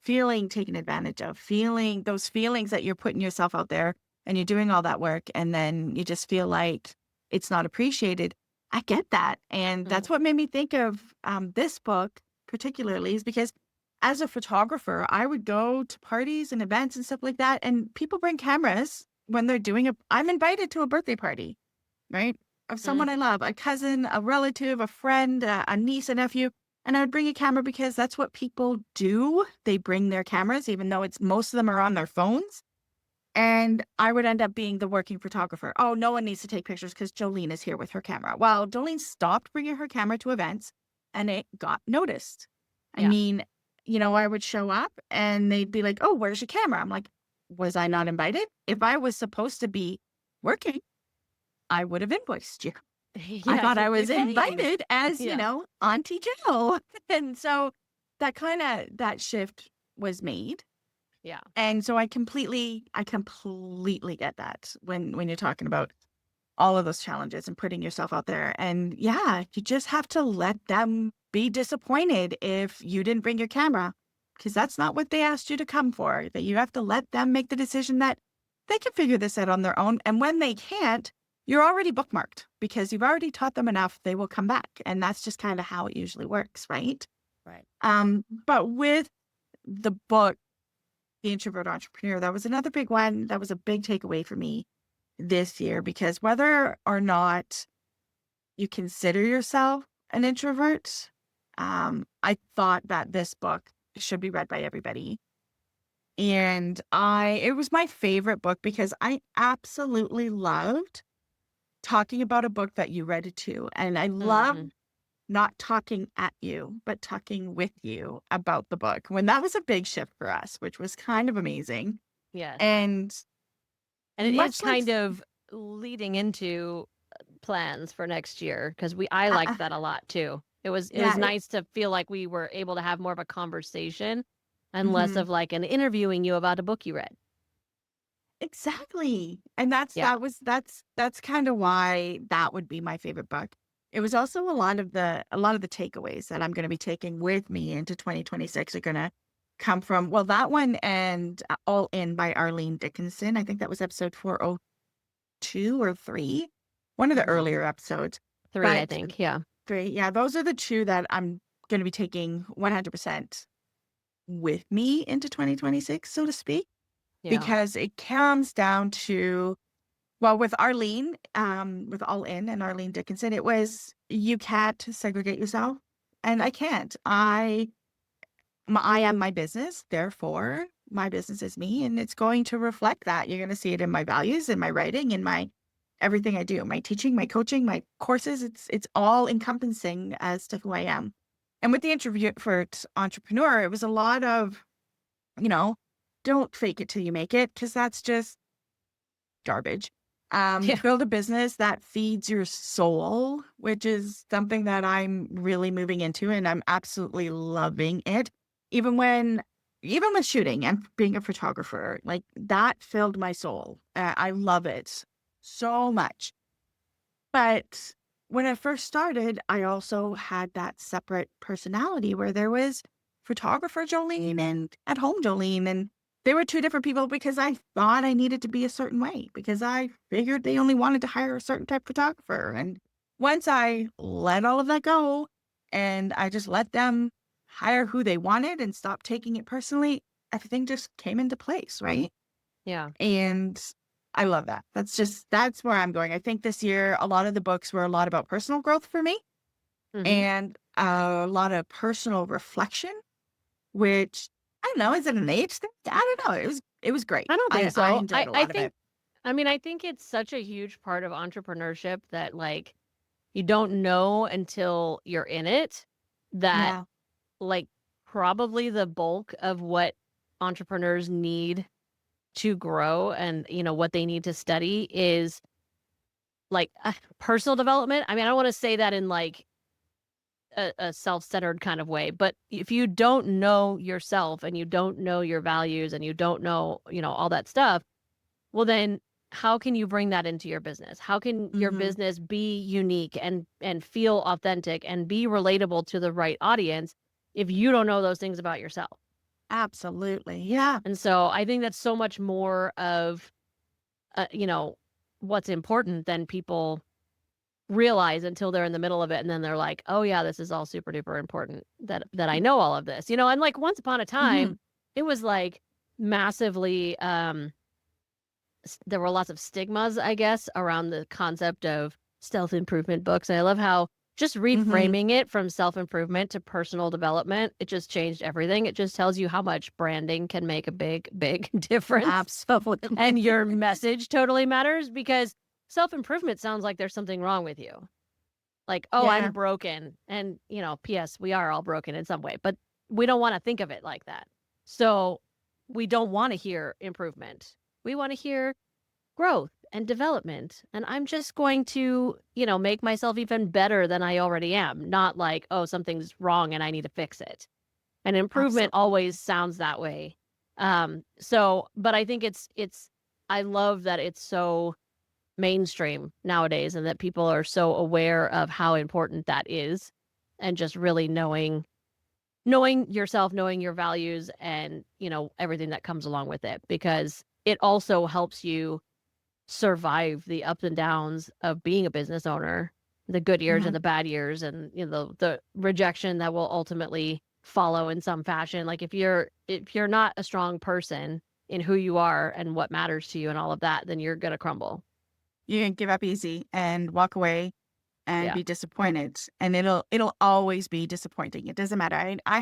feeling taken advantage of, feeling those feelings that you're putting yourself out there and you're doing all that work, and then you just feel like it's not appreciated. I get that. And that's Mhm. what made me think of this book, particularly, is because as a photographer, I would go to parties and events and stuff like that. And people bring cameras when they're I'm invited to a birthday party, right? Of someone Mhm. I love, a cousin, a relative, a friend, a niece, a nephew. And I would bring a camera because that's what people do. They bring their cameras, even though it's most of them are on their phones. And I would end up being the working photographer. Oh, no one needs to take pictures because Jolene is here with her camera. Well, Jolene stopped bringing her camera to events and it got noticed. I Yeah. mean, I would show up and they'd be like, oh, where's your camera? I'm like, was I not invited? If I was supposed to be working, I would have invoiced you. I Yes, thought I you'd be was paying me. invited as, Yeah. Auntie Joe. And so that shift was made. Yeah. And so I completely get that when you're talking about all of those challenges and putting yourself out there. And yeah, you just have to let them be disappointed if you didn't bring your camera because that's not what they asked you to come for. That you have to let them make the decision that they can figure this out on their own. And when they can't, you're already bookmarked because you've already taught them enough, they will come back. And that's just kind of how it usually works, right? Right. But with the book, The Introvert Entrepreneur, that was another big one. That was a big takeaway for me this year because whether or not you consider yourself an introvert, I thought that this book should be read by everybody. And it was my favorite book because I absolutely loved talking about a book that you read it to. And I love Mhm. not talking at you, but talking with you about the book. When that was a big shift for us, which was kind of amazing. Yes. And And it is much like, kind of leading into plans for next year because I uh, uh, liked that a lot too. It was yeah, nice to feel like we were able to have more of a conversation and less mhm. of like an interviewing you about a book you read. Exactly. And Yeah. that's kind of why that would be my favorite book. It was also a lot of the takeaways that I'm going to be taking with me into 2026 are going to come from that one and All In by Arlene Dickinson. I think that was episode 402 or 3, one of the Mhm. earlier episodes. 3, I But think. Yeah. 3, yeah, those are the two that I'm going to be taking 100% with me into 2026, so to speak, Yeah. because it comes down to with Arlene, with All In and Arlene Dickinson, it was you can't segregate yourself, and I can't. I am my business, therefore my business is me, and it's going to reflect that. You're going to see it in my values, in my writing, in my everything I do, my teaching, my coaching, my courses. It's all encompassing as to who I am. And with the interview for entrepreneur, it was a lot of you know, don't fake it till you make it because that's just garbage. Yeah. Build a business that feeds your soul, which is something that I'm really moving into and I'm absolutely loving it. Even when, even with shooting and being a photographer, like that filled my soul. I love it so much. But when I first started, I also had that separate personality where there was photographer Jolene and at home Jolene. And they were two different people because I thought I needed to be a certain way because I figured they only wanted to hire a certain type of photographer. And once I let all of that go and I just let them hire who they wanted and stop taking it personally, everything just came into place, right? Yeah. And I love that. That's where I'm going. I think this year, a lot of the books were a lot about personal growth for me Mhm. and a lot of personal reflection, which I don't know, is it an age thing? I don't know. It was great. I don't think I so. enjoyed I a I lot of it. think I mean, I think it's such a huge part of entrepreneurship that like you don't know until you're in it that Yeah. like probably the bulk of what entrepreneurs need to grow and, what they need to study is like personal development. I mean, I don't want to say that in like a self-centered kind of way, but if you don't know yourself and you don't know your values and you don't know, all that stuff, well then how can you bring that into your business? How can your Mhm. business be unique and feel authentic and be relatable to the right audience if you don't know those things about yourself? Absolutely. Yeah. And so I think that's so much more of what's important than people realize until they're in the middle of it, and then they're like, "Oh yeah, this is all super duper important that I know all of this." And like once upon a time, Mhm. it was like massively there were lots of stigmas, I guess, around the concept of self-improvement books. And I love how just Mhm. reframing it from self-improvement to personal development, it just changed everything. It just tells you how much branding can make a big, big difference. Absolutely. And your message totally matters because self-improvement sounds like there's something wrong with you. Like, "Oh, I'm Yeah. broken." And, PS, we are all broken in some way, but we don't wanna think of it like that. So, we don't wanna hear improvement. We wanna hear growth and development, and I'm just going to, make myself even better than I already am, not like, "Oh, something's wrong and I need to fix it." And improvement always Absolutely. sounds that way. But I think it's I love that it's so mainstream nowadays and that people are so aware of how important that is and just really knowing yourself, knowing your values and, everything that comes along with it because it also helps you survive the ups and downs of being a business owner, the good years and Mhm. the bad years and, the rejection that will ultimately follow in some fashion. Like if you're not a strong person in who you are and what matters to you and all of that, then you're going to crumble. You can give up easy and walk away and Yeah. be disappointed, and it'll always be disappointing. It doesn't matter. I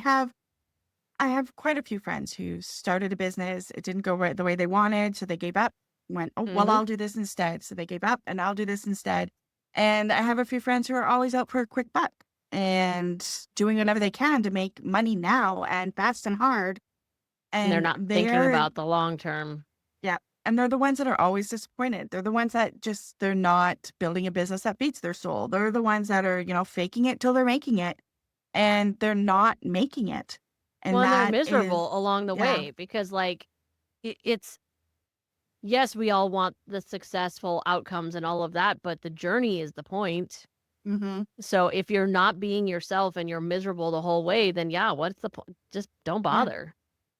have quite a few friends who started a business. It didn't go right the way they wanted, so they gave up. Went, oh well, Mhm. I'll do this instead. So they gave up, and I'll do this instead. And I have a few friends who are always out for a quick buck and doing whatever they can to make money now and fast and hard. And they're And not thinking they're about the long term. Yeah, and they're the ones that are always disappointed. They're the ones that just they're not building a business that beats their soul. They're the ones that are, faking it till they're making it, and they're not making it. Well, And and they're that is miserable along the yeah. way because, like, it's yes, we all want the successful outcomes and all of that, but the journey is the point. Mhm. So if you're not being yourself and you're miserable the whole way, then yeah, what's the point? Just don't Yeah. bother.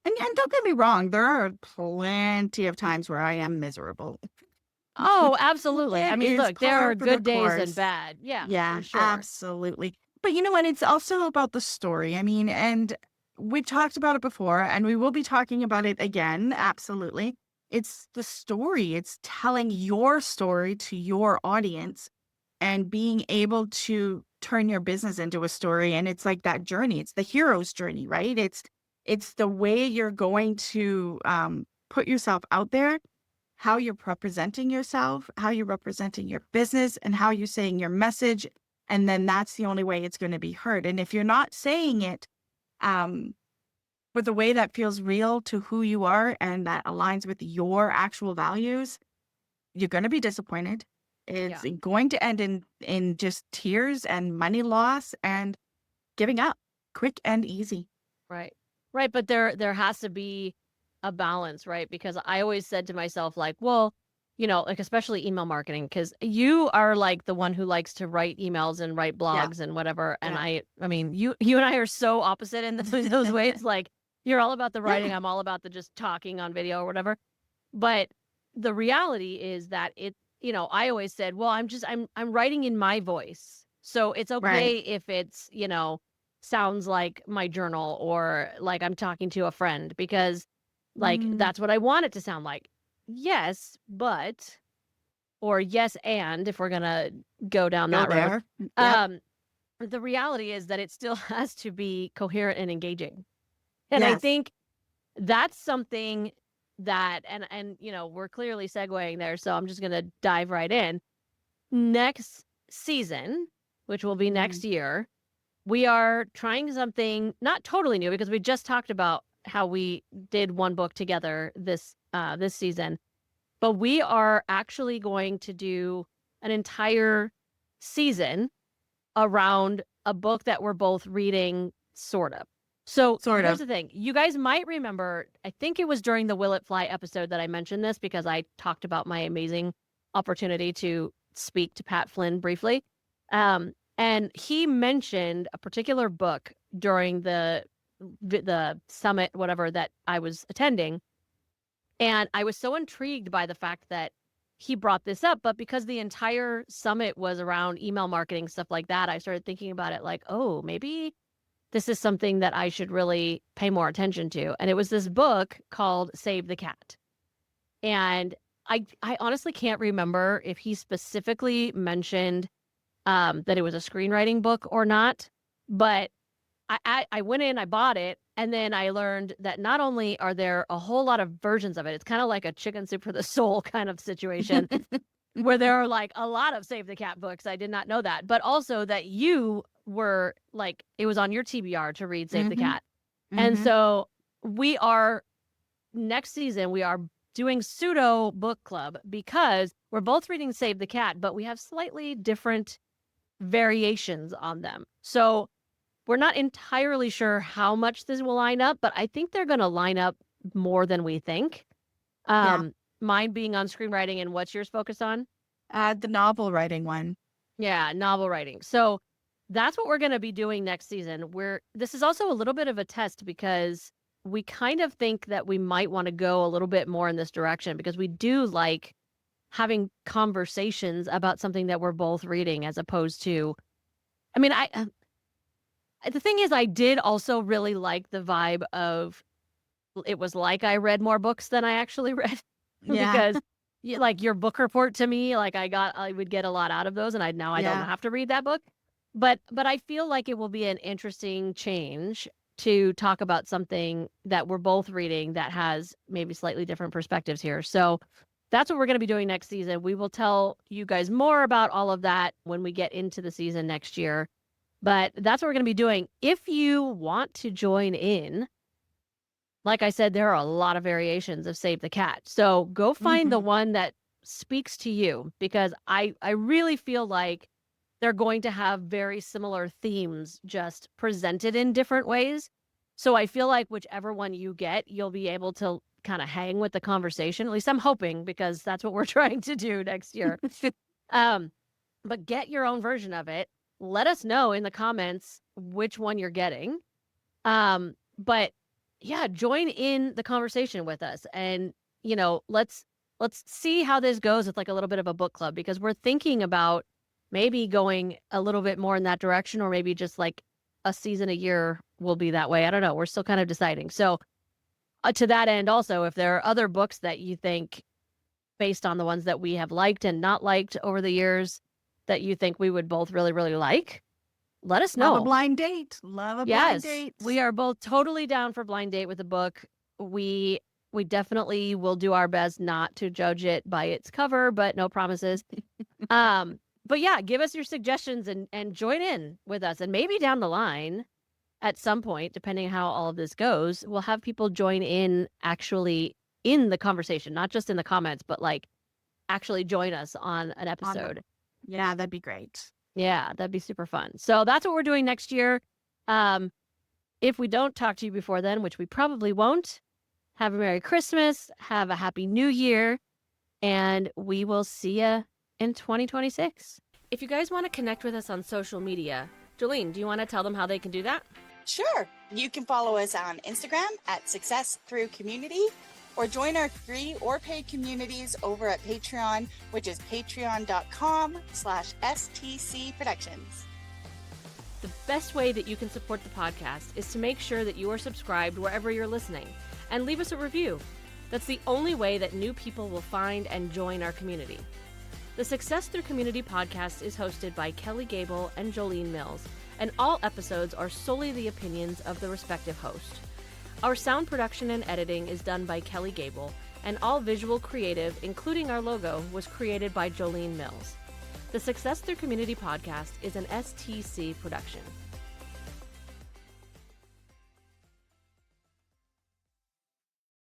And don't get me wrong, there are plenty of times where I am miserable. Oh, absolutely. I It mean, is look, there are par for the good days and course. bad. Yeah, Yeah, for sure. absolutely. But you know what? It's also about the story. I mean, and we talked about it before, and we will be talking about it again. Absolutely. It's the story. It's telling your story to your audience and being able to turn your business into a story. And it's like that journey. It's the hero's journey, right? It's the way you're going to put yourself out there, how you're representing yourself, how you're representing your business, and how you're saying your message. And then that's the only way it's going to be heard. And if you're not saying it um, with a way that feels real to who you are and that aligns with your actual values, you're going to be disappointed. It's Yeah. going to end in just tears and money loss and giving up, quick and easy. Right. Right, but there has to be a balance, right? Because I always said to myself like, well, like especially email marketing because you are like the one who likes to write emails and write Yeah, blogs and whatever and yeah, I mean, you and I are so opposite in those ways like you're all about the writing, yeah. I'm all about the just talking on video or whatever. But the reality is that I always said, well, I'm writing in my voice. So it's Right. okay if it's, sounds like my journal or like I'm talking to a friend because like Mm, that's what I want it to sound like. Yes, but or yes and if we're going to go down go that road. there. Yep. Um the reality is that it still has to be coherent and engaging. And I Yes. think that's something that and we're clearly segueing there, so I'm just going to dive right in. Next season, which will be Mhm. next year, we are trying something not totally new because we just talked about how we did one book together this season. But we are actually going to do an entire season around a book that we're both reading, sort of. So Sort here's of. the thing. You guys might remember, I think it was during the Will It Fly episode that I mentioned this because I talked about my amazing opportunity to speak to Pat Flynn briefly. And he mentioned a particular book during the summit, whatever, that I was attending. And I was so intrigued by the fact that he brought this up, but because the entire summit was around email marketing, stuff like that, I started thinking about it like, oh, maybe this is something that I should really pay more attention to. And it was this book called Save the Cat. And I honestly can't remember if he specifically mentioned that it was a screenwriting book or not, but I went in, I bought it, and then I learned that not only are there a whole lot of versions of it, it's kind of like a chicken soup for the soul kind of situation where there are like a lot of Save the Cat books. I did not know that, but also that you were like, it was on your TBR to read Save the Mm-hmm. Cat. And Mm-hmm. so we are, next season, we are doing pseudo book club because we're both reading Save the Cat, but we have slightly different variations on them. So we're not entirely sure how much this will line up, but I think they're going to line up more than we think. Yeah. Mine being on screenwriting, and what's yours focused on? The novel writing one. Yeah, novel writing. So that's what we're going to be doing next season. This is also a little bit of a test because we kind of think that we might want to go a little bit more in this direction because we do like having conversations about something that we're both reading as opposed to, I mean, the thing is, I did also really like the vibe of it was like I read more books than I actually read Yeah. because like your book report to me, like I would get a lot out of those, and I don't Yeah. have to read that book. But I feel like it will be an interesting change to talk about something that we're both reading that has maybe slightly different perspectives here. So that's what we're going to be doing next season. We will tell you guys more about all of that when we get into the season next year. But that's what we're going to be doing. If you want to join in, like I said, there are a lot of variations of Save the Cat. So go find the Mm-hmm. one that speaks to you because I really feel like they're going to have very similar themes just presented in different ways. So I feel like whichever one you get, you'll be able to kind of hang with the conversation. At least I'm hoping because that's what we're trying to do next year. Um, but get your own version of it. Let us know in the comments which one you're getting. But yeah, join in the conversation with us and let's see how this goes with like a little bit of a book club because we're thinking about maybe going a little bit more in that direction or maybe just like a season a year will be that way. I don't know. We're still kind of deciding. So to that end also, if there are other books that you think based on the ones that we have liked and not liked over the years that you think we would both really, really like, let us Love a know. blind date. Love a blind Yes, date. we are both totally down for blind date with a book. We we definitely will do our best not to judge it by its cover, but no promises. But yeah, give us your suggestions and join in with us. And maybe down the line, at some point, depending how all of this goes, we'll have people join in actually in the conversation, not just in the comments, but like actually join us on an On the, episode. yeah, that'd be great. Yeah, that'd be super fun. So that's what we're doing next year. Um, if we don't talk to you before then, which we probably won't, have a Merry Christmas, have a Happy New Year, and we will see you in 2026. If you guys want to connect with us on social media, Jolene, do you want to tell them how they can do that? Sure. You can follow us on Instagram at Success Through Community or join our free or paid communities over at Patreon, which is patreon.com/STC Productions. The best way that you can support the podcast is to make sure that you are subscribed wherever you're listening and leave us a review. That's the only way that new people will find and join our community. The Success Through Community podcast is hosted by Kelly Gable and Jolene Mills, and all episodes are solely the opinions of the respective host. Our sound production and editing is done by Kelly Gable, and all visual creative, including our logo, was created by Jolene Mills. The Success Through Community podcast is an STC production.